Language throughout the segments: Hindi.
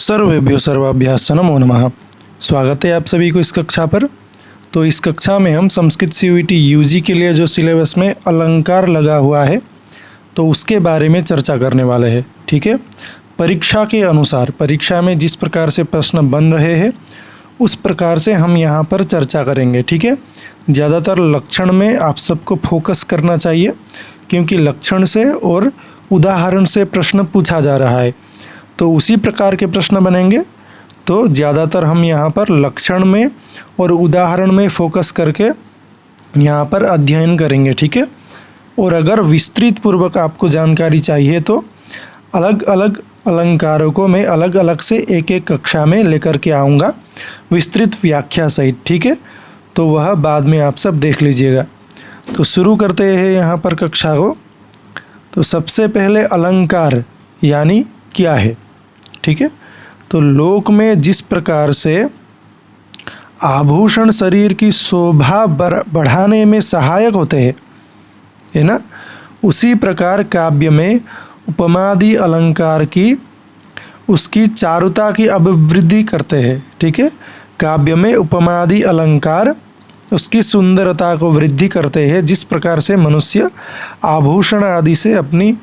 सर्वेभ्यो सर्वाभ्यास नमो नमः। स्वागत है आप सभी को इस कक्षा पर। तो इस कक्षा में हम संस्कृत CUET UG के लिए जो सिलेबस में अलंकार लगा हुआ है तो उसके बारे में चर्चा करने वाले हैं। ठीक है, परीक्षा के अनुसार परीक्षा में जिस प्रकार से प्रश्न बन रहे हैं उस प्रकार से हम यहाँ पर चर्चा करेंगे। ठीक है, ज़्यादातर लक्षण में आप सबको फोकस करना चाहिए क्योंकि लक्षण से और उदाहरण से प्रश्न पूछा जा रहा है, तो उसी प्रकार के प्रश्न बनेंगे। तो ज़्यादातर हम यहाँ पर लक्षण में और उदाहरण में फोकस करके यहाँ पर अध्ययन करेंगे। ठीक है, और अगर विस्तृत पूर्वक आपको जानकारी चाहिए तो अलग अलग अलंकारों को मैं अलग अलग से एक एक कक्षा में लेकर के आऊँगा विस्तृत व्याख्या सहित। ठीक है, तो वह बाद में आप सब देख लीजिएगा। तो शुरू करते हैं यहाँ पर कक्षा को। तो सबसे पहले अलंकार यानी क्या है। ठीक है, तो लोक में जिस प्रकार से आभूषण शरीर की शोभा बढ़ाने में सहायक होते हैं, है ना, उसी प्रकार काव्य में उपमादि अलंकार की उसकी चारुता की अभिवृद्धि करते हैं। ठीक है, काव्य में उपमादि अलंकार उसकी सुंदरता को वृद्धि करते हैं, जिस प्रकार से मनुष्य आभूषण आदि से अपनी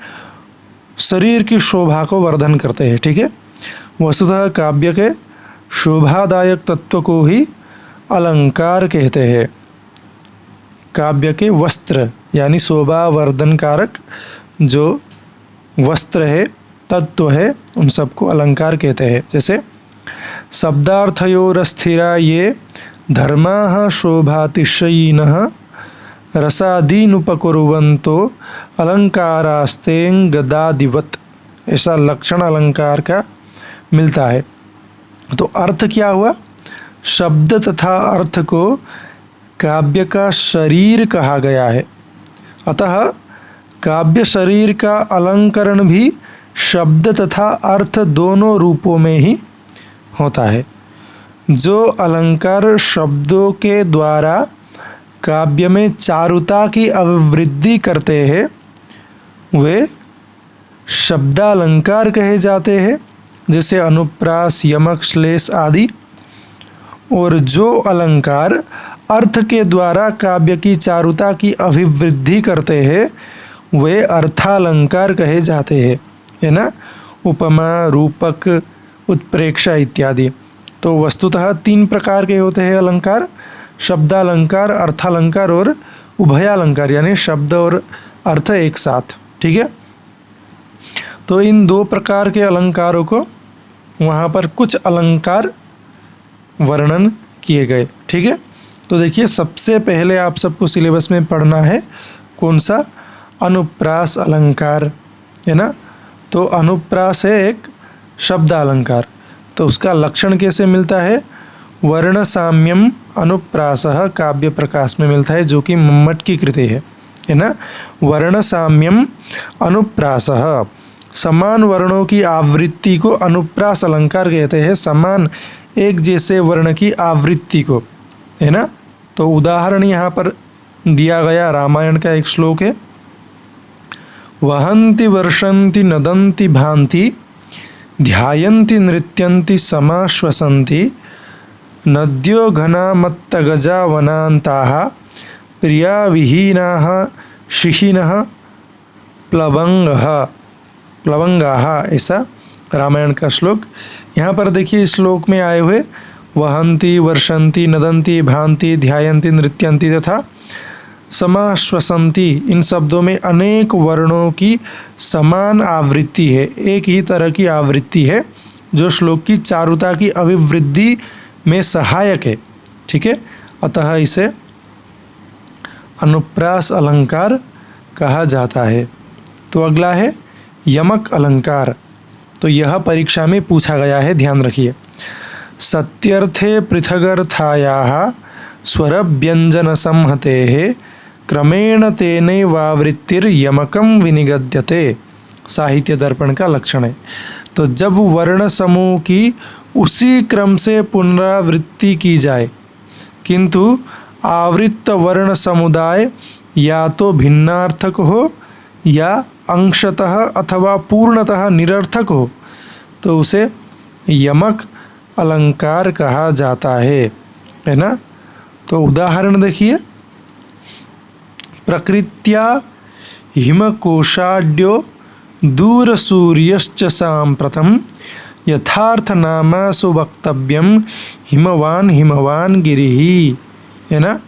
शरीर की शोभा को वर्धन करते हैं। ठीक है, वस्तुतः काव्य के शोभादायक तत्व को ही अलंकार कहते हैं। काव्य के वस्त्र यानी शोभा वर्धन कारक जो वस्त्र है, तत्व है, उन सबको अलंकार कहते हैं। जैसे शब्दार्थयोरस्थिरा ये धर्माः शोभातिशयिनः रसादीनुपकुर्वन्तो अलंकारास्तेंगदादिवत्, ऐसा लक्षण अलंकार का मिलता है। तो अर्थ क्या हुआ, शब्द तथा अर्थ को काव्य का शरीर कहा गया है, अतः काव्य शरीर का अलंकरण भी शब्द तथा अर्थ दोनों रूपों में ही होता है। जो अलंकार शब्दों के द्वारा काव्य में चारुता की अभिवृद्धि करते हैं वे शब्दालंकार कहे जाते हैं, जैसे अनुप्रास, यमक, श्लेष आदि। और जो अलंकार अर्थ के द्वारा काव्य की चारुता की अभिवृद्धि करते हैं वे अर्थालंकार कहे जाते हैं, है ना, उपमा, रूपक, उत्प्रेक्षा इत्यादि। तो वस्तुतः 3 प्रकार के होते हैं अलंकार, शब्दालंकार, अर्थालंकार और उभयालंकार, यानी शब्द और अर्थ एक साथ। ठीक है, तो इन 2 प्रकार के अलंकारों को वहाँ पर कुछ अलंकार वर्णन किए गए। ठीक है, तो देखिए सबसे पहले आप सबको सिलेबस में पढ़ना है कौन सा, अनुप्रास अलंकार, है ना। तो अनुप्रास है एक शब्दालंकार, तो उसका लक्षण कैसे मिलता है, वर्ण साम्यम अनुप्रासः काव्य प्रकाश में मिलता है, जो कि मम्मट की कृति है ना। वर्ण साम्यम अनुप्रासः, समान वर्णों की आवृत्ति को अनुप्रास अलंकार कहते हैं, समान एक जैसे वर्ण की आवृत्ति को, है ना। तो उदाहरण यहाँ पर दिया गया रामायण का एक श्लोक है, वहन्ति वर्षन्ति नदन्ति भान्ति ध्यायन्ति नृत्यन्ति समाश्वसन्ति नद्यो घनामत्तगजा वनान्ताः प्रिया विहीनाः शिहिनः प्लवंगाः, ऐसा रामायण का श्लोक। यहाँ पर देखिए इस श्लोक में आए हुए वहन्ति, वर्षन्ति, नदन्ति, भान्ति, ध्यायन्ति, नृत्यन्ति तथा समाश्वसन्ति, इन शब्दों में अनेक वर्णों की समान आवृत्ति है, एक ही तरह की आवृत्ति है जो श्लोक की चारुता की अभिवृद्धि में सहायक है। ठीक है, अतः इसे अनुप्रास अलंकार कहा जाता है। तो अगला है यमक अलंकार। तो यह परीक्षा में पूछा गया है, ध्यान रखिए। सत्यर्थे पृथगर्थायाः स्वरव्यंजन संहतेः क्रमेण तेनैवावृत्तिर्यमकं विनिगद्यते, साहित्य दर्पण का लक्षण है। तो जब वर्ण समूह की उसी क्रम से पुनरावृत्ति की जाए किंतु आवृत्त वर्ण समुदाय या तो भिन्नार्थक हो या अंशतः अथवा पूर्णतः निरर्थक हो तो उसे यमक अलंकार कहा जाता है ना। तो उदाहरण देखिए, प्रकृत्या हिमकोशाढ्यो दूर सूर्यश्च सांप्रतम यथार्थ नामासु वक्तव्यम हिमवान हिमवान गिरिहि, है ना।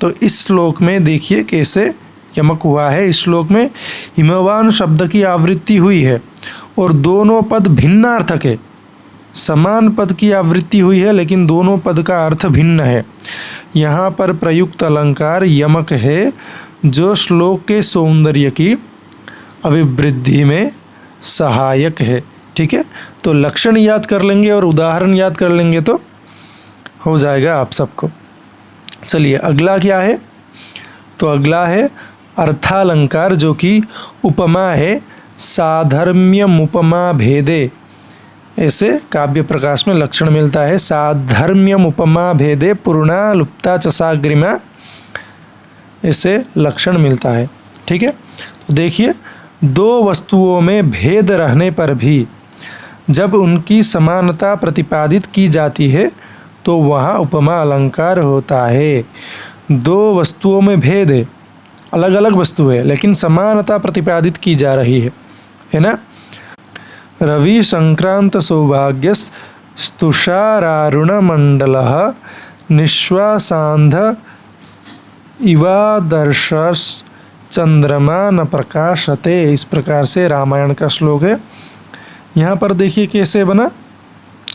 तो इस श्लोक में देखिए कैसे यमक हुआ है। इस श्लोक में हिमवान शब्द की आवृत्ति हुई है और दोनों पद भिन्नार्थक है। समान पद की आवृत्ति हुई है लेकिन दोनों पद का अर्थ भिन्न है। यहाँ पर प्रयुक्त अलंकार यमक है जो श्लोक के सौंदर्य की अभिवृद्धि में सहायक है। ठीक है, तो लक्षण याद कर लेंगे और उदाहरण याद कर लेंगे तो हो जाएगा आप सबको। चलिए अगला क्या है, तो अगला है अर्थालंकार जो कि उपमा है। साधर्म्यम उपमा भेदे, ऐसे काव्य प्रकाश में लक्षण मिलता है। साधर्म्यम उपमा भेदे पूर्णा लुप्ता च साग्रिमा, ऐसे लक्षण मिलता है। ठीक है, तो देखिए, दो वस्तुओं में भेद रहने पर भी जब उनकी समानता प्रतिपादित की जाती है तो वहाँ उपमा अलंकार होता है। दो वस्तुओं में भेद है, अलग अलग वस्तु है लेकिन समानता प्रतिपादित की जा रही है ना। रवि संक्रांत सौभाग्य स्तुषारारुण मंडल निश्वासांध इवादर्शस चंद्रमा न प्रकाशते, इस प्रकार से रामायण का श्लोक है। यहाँ पर देखिए कैसे बना।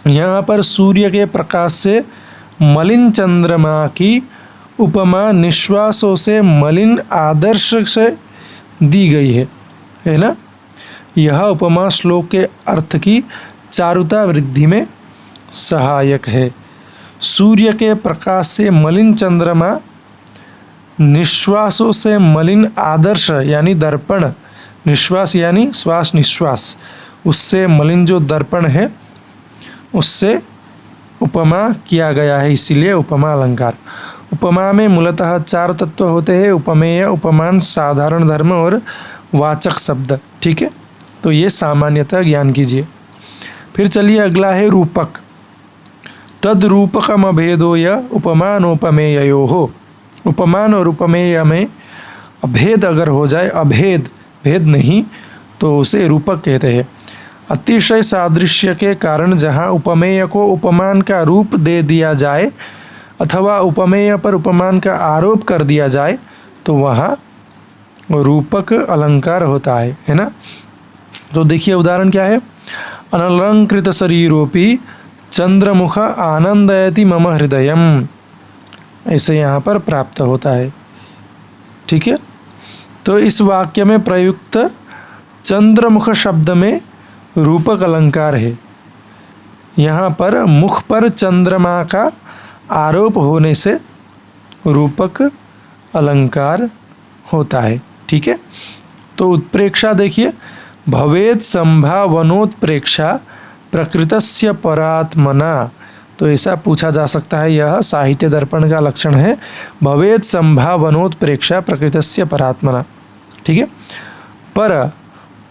यहाँ पर सूर्य के प्रकाश से मलिन चंद्रमा की उपमा निश्वासों से मलिन आदर्श से दी गई है ना। यह उपमा श्लोक के अर्थ की चारुता वृद्धि में सहायक है। सूर्य के प्रकाश से मलिन चंद्रमा निश्वासों से मलिन आदर्श यानी दर्पण, निश्वास यानी श्वास निश्वास, उससे मलिन जो दर्पण है उससे उपमा किया गया है, इसीलिए उपमा अलंकार। उपमा में मूलतः चार तत्व होते हैं, उपमेय, उपमान, साधारण धर्म और वाचक शब्द। ठीक है, तो ये सामान्यतः ज्ञान कीजिए। फिर चलिए अगला है रूपक। तद रूपकम अभेदो य उपमानोपमेयो, उपमान और उपमेय में अभेद अगर हो जाए, अभेद भेद नहीं, तो उसे रूपक कहते हैं। अतिशय सादृश्य के कारण जहाँ उपमेय को उपमान का रूप दे दिया जाए अथवा उपमेय पर उपमान का आरोप कर दिया जाए तो वहाँ रूपक अलंकार होता है ना। तो देखिए उदाहरण क्या है। अनलंकृत शरीरोपि चंद्रमुख आनंदयति मम हृदयम, ऐसे यहाँ पर प्राप्त होता है। ठीक है, तो इस वाक्य में प्रयुक्त चंद्रमुख शब्द में रूपक अलंकार है। यहाँ पर मुख पर चंद्रमा का आरोप होने से रूपक अलंकार होता है। ठीक है, तो उत्प्रेक्षा देखिए, भवेद संभावनोत्प्रेक्षा प्रकृतस्य परात्मना, तो ऐसा पूछा जा सकता है। यह साहित्य दर्पण का लक्षण है, भवेद संभावनोत्प्रेक्षा प्रकृतस्य परात्मना। ठीक है, पर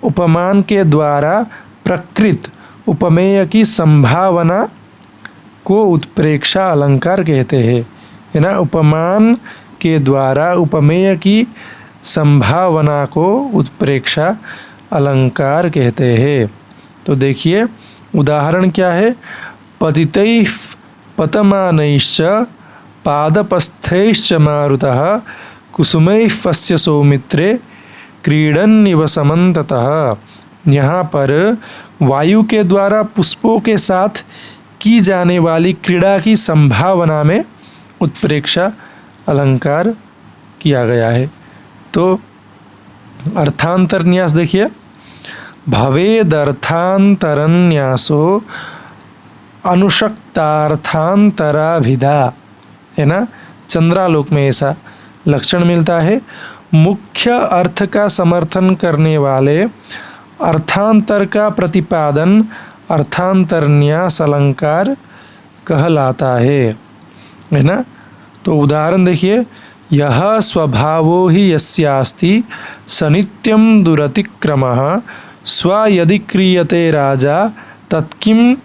उपमान के द्वारा प्रकृत उपमेय की संभावना को उत्प्रेक्षा अलंकार कहते हैं, है ना। उपमान के द्वारा उपमेय की संभावना को उत्प्रेक्षा अलंकार कहते हैं। तो देखिए उदाहरण क्या है। पतितैः पतमानैश्च पादपस्थैश्च मारुतः कुसुमैः पश्य सौमित्रे क्रीडन्निव समन्ततः। यहाँ पर वायु के द्वारा पुष्पों के साथ की जाने वाली क्रीड़ा की संभावना में उत्प्रेक्षा अलंकार किया गया है। तो अर्थांतर न्यास देखिए, भवेदर्थांतरन्यासो अनुशक्तार्थांतराभिधा, है ना। चंद्रालोक में ऐसा लक्षण मिलता है। मुख्य अर्थ का समर्थन करने वाले अर्थांतर का प्रतिपादन अर्थांतरन्यास अलंकार कहलाता है ना। तो उदाहरण देखिए, यह स्वभावो हि यस्यास्ति सनित्यं दुरतिक्रमः स्व यदि क्रियते राजा तत्किं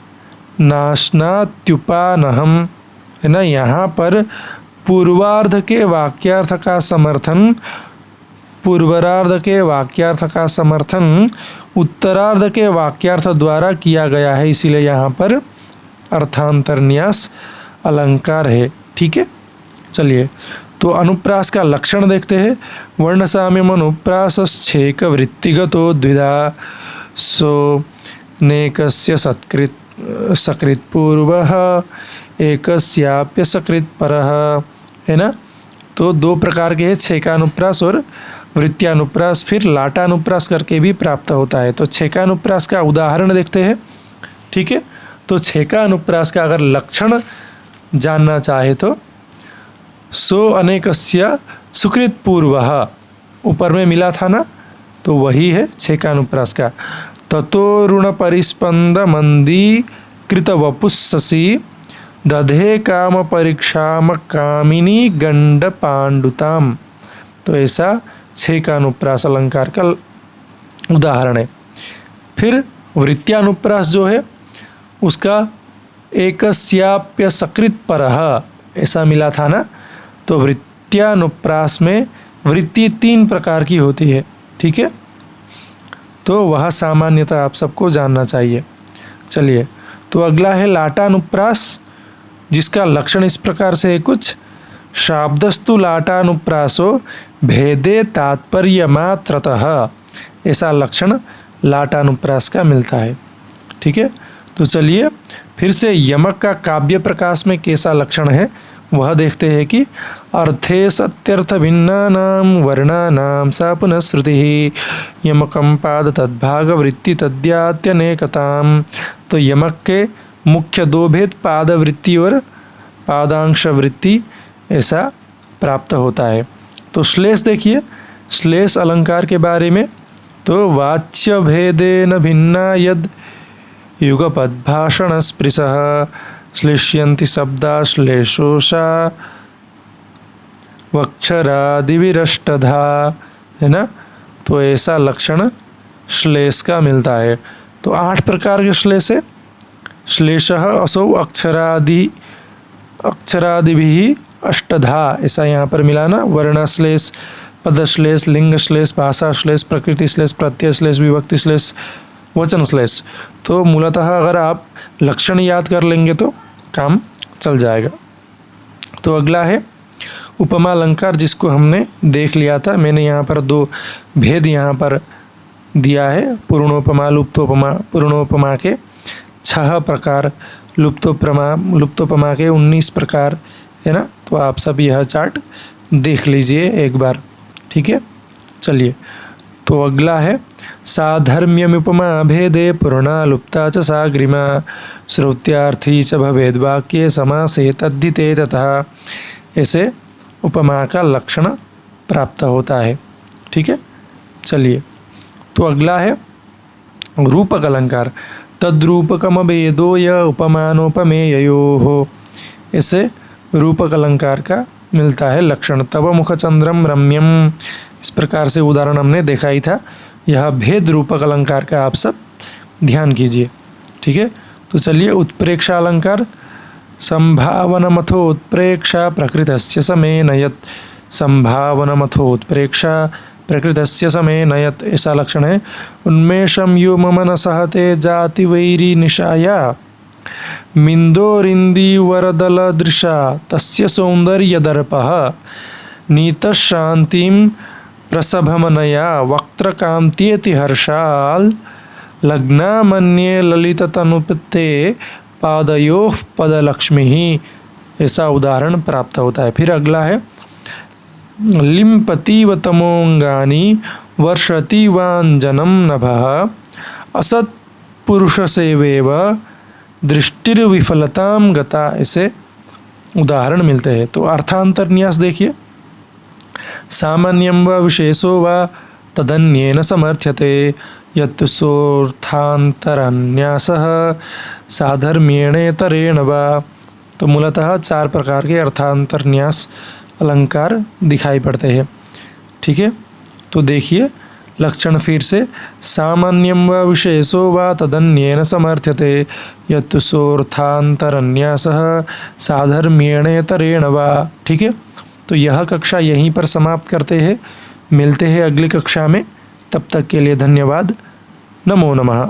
नाशनात्युपानहम, है ना। यहाँ पर पूर्वार्ध के वाक्यार्थ का समर्थन, पूर्वार्ध के वाक्यार्थ का समर्थन उत्तरार्ध के वाक्यार्थ द्वारा किया गया है, इसीलिए यहाँ पर अर्थांतरन्यास अलंकार है। ठीक है, चलिए तो अनुप्रास का लक्षण देखते हैं। वर्ण साम्यम अनुप्रासश्छेक वृत्तिगतो द्विधा सो नेकस्य सत्कृत सकृत पूर्वः एकस्याप्य सकृत परः, है ना। तो दो प्रकार के हैं, छेकानुप्रास और वृत्त्यानुप्रास, फिर लाटानुप्रास करके भी प्राप्त होता है। तो छेकानुप्रास का उदाहरण देखते हैं। ठीक है, तो छेकानुप्रास का अगर लक्षण जानना चाहे तो सो अनेकस्य सुकृत पूर्वः, ऊपर में मिला था ना, तो वही है छेकानुप्रास का। ततो ऋण परिस्पंद मंदी कृत वपुस्ससी दधे काम परीक्षाम कामिनी गंड पांडुताम। तो ऐसा छेकानुप्रास अलंकार का उदाहरण है। फिर वृत्त्यानुप्रास जो है उसका एकस्याप्य सकृत परः, ऐसा मिला था ना। तो वृत्त्यानुप्रास में वृत्ति 3 प्रकार की होती है। ठीक है, तो वह सामान्यतः आप सबको जानना चाहिए। चलिए, तो अगला है लाटानुप्रास, जिसका लक्षण इस प्रकार से है कुछ। शाब्दस्तु लाटानुप्रासो भेदे तात्पर्य मात्रतः, ऐसा लक्षण लाटानुप्रास का मिलता है। ठीक है, तो चलिए फिर से यमक का काव्य प्रकाश में कैसा लक्षण है वह देखते हैं कि अर्थे सत्यर्थ भिन्नानाम वर्णानाम सा पुनः श्रुति यमकम पाद तद्भाग वृत्ति तद्यात्यनेकताम। तो यमक के मुख्य 2 भेद पाद वृत्ति और पादांश वृत्ति ऐसा प्राप्त होता है। तो श्लेष देखिए, श्लेष अलंकार के बारे में। तो वाच्य भेदेन भिन्ना यद युगपद भाषण स्पृशः श्लिष्यन्ति शब्दा श्लेषोषा वक्षरादिविरष्टधा, है ना। तो ऐसा लक्षण श्लेष का मिलता है। तो 8 प्रकार के श्लेष है। श्लेषः असौ अक्षरादिभिः अष्टधा, ऐसा यहाँ पर मिला ना। वर्णश्लेष, पदश्लेष, लिंगश्लेष, भाषाश्लेष, प्रकृतिश्लेष, प्रत्ययश्लेष, विभक्तिश्लेष, वचनश्लेष। तो मूलतः अगर आप लक्षण याद कर लेंगे तो काम चल जाएगा। तो अगला है उपमा अलंकार, जिसको हमने देख लिया था। मैंने यहाँ पर 2 भेद यहाँ पर दिया है, पूर्णोपमा लुप्तोपमा। पूर्णोपमा के 6 प्रकार, लुप्तोपमा के 19 प्रकार, है ना। तो आप सब यह चार्ट देख लीजिए एक बार। ठीक है, चलिए तो अगला है साधर्म्यमुपमा भेदे पूर्णा लुप्ता च साग्रिमा श्रुत्यार्थी च भवेद वाक्ये समासे तद्धिते तथा। ऐसे उपमा का लक्षण प्राप्त होता है। ठीक है, चलिए तो अगला है रूपक अलंकार। तद्रूपकम भेदो य उपमानोपमेयोः। ऐसे रूपक अलंकार का मिलता है लक्षण। तव मुखचंद्रम रम्यम, इस प्रकार से उदाहरण हमने देखा ही था। यह भेद रूपक अलंकार का आप सब ध्यान कीजिए। ठीक है, तो चलिए उत्प्रेक्षा अलंकार। संभावनमथोत्प्रेक्षा प्रकृतस्य समेनयत्। संभावनमथोत्प्रेक्षा प्रकृतस्य समेनयत्, ऐसा लक्षण है। उन्मेषं यो मम न सहते जाति वैरी निशाया मिंदोरिंदी वरदलदृशा तस्य सौंदर्यदर्पः नीतशान्तिं प्रसभमनया वक्त्रकान्त्येति हर्षाल लग्ना मन्ये ललिततनुपते पादयोः पदलक्ष्मी। ऐसा उदाहरण प्राप्त होता है। फिर अगला है लिम्पतीव तमोंगानी वर्षति वाञ्जनं नभः असत्पुरुषसेवेव दृष्टिर्विफलतां गता। ऐसे उदाहरण मिलते हैं। तो अर्थांतरन्यास देखिए। सामान्यं वा विशेषो वा तदन्येन समर्थ्यते यत् सोऽर्थांतरन्यासः साधर्म्येणेतरेण वा। तो मूलतः 4 प्रकार के अर्थांतरन्यास अलंकार दिखाई पड़ते हैं। ठीक है, तो देखिए लक्षण फिर से, सामान्यं व विशेषो वा तदन्येन समर्थ्यते यत्तु सोऽर्थान्तरन्यासः साधर्म्येणेतरेण वा। ठीक है, तो यह कक्षा यहीं पर समाप्त करते हैं। मिलते हैं अगली कक्षा में, तब तक के लिए धन्यवाद। नमो नमः।